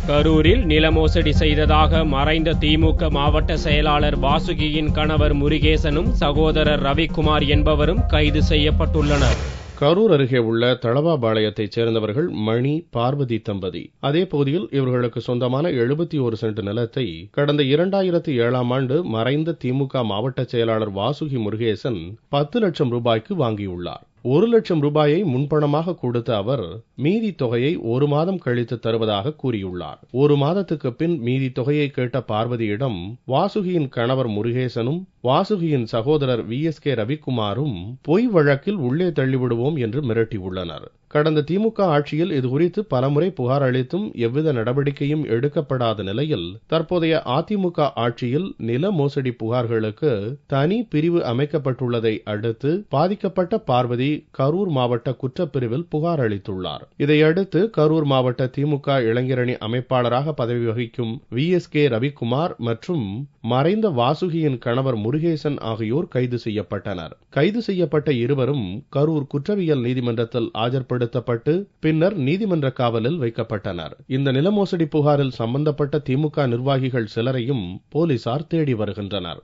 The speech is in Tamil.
கரூரில் நில மோசடி செய்ததாக மறைந்த திமுக மாவட்ட செயலாளர் வாசுகியின் கணவர் முருகேசனும் சகோதரர் ரவிக்குமார் என்பவரும் கைது செய்யப்பட்டுள்ளனர். கரூர் அருகே உள்ள தளவாபாளையத்தைச் சேர்ந்தவர்கள் மணி, பார்வதி தம்பதி. அதே பகுதியில் இவர்களுக்கு சொந்தமான 71 சென்ட் நிலத்தை கடந்த 2007ஆம் ஆண்டு மறைந்த திமுக மாவட்ட செயலாளர் வாசுகி முருகேசன் 10 லட்சம் ரூபாய்க்கு வாங்கியுள்ளார். 1 லட்சம் ரூபாயை முன்பணமாக கொடுத்த அவர் மீதி தொகையை 1 மாதம் கழித்து தருவதாக கூறியுள்ளார். 1 மாதத்துக்கு பின் மீதி தொகையை கேட்ட பார்வதியிடம் வாசுகியின் கணவர் முருகேசனும் வாசுகியின் சகோதரர் VSK ரவிக்குமாரும் பொய் வழக்கில் உள்ளே தள்ளிவிடுவோம் என்று மிரட்டியுள்ளனர். கடந்த திமுக ஆட்சியில் இதுகுறித்து பலமுறை புகார் அளித்தும் எவ்வித நடவடிக்கையும் எடுக்கப்படாத நிலையில் தற்போதைய அதிமுக ஆட்சியில் நில மோசடி புகார்களுக்கு தனி பிரிவு அமைக்கப்பட்டுள்ளதை அடுத்து பாதிக்கப்பட்ட பார்வதி கரூர் மாவட்ட குற்றப்பிரிவில் புகார் அளித்துள்ளார். இதையடுத்து கரூர் மாவட்ட திமுக இளைஞரணி அமைப்பாளராக பதவி வகிக்கும் VSK ரவிக்குமார் மற்றும் மறைந்த வாசுகியின் கணவர் முருகேசன் ஆகியோர் கைது செய்யப்பட்டனர். கைது செய்யப்பட்ட இருவரும் கரூர் குற்றவியல் நீதிமன்றத்தில் ஆஜர்படுத்தப்பட்டு பின்னர் நீதிமன்ற காவலில் வைக்கப்பட்டனர். இந்த நில மோசடி புகாரில் சம்பந்தப்பட்ட திமுக நிர்வாகிகள் சிலரையும் போலீசார் தேடி வருகின்றனர்.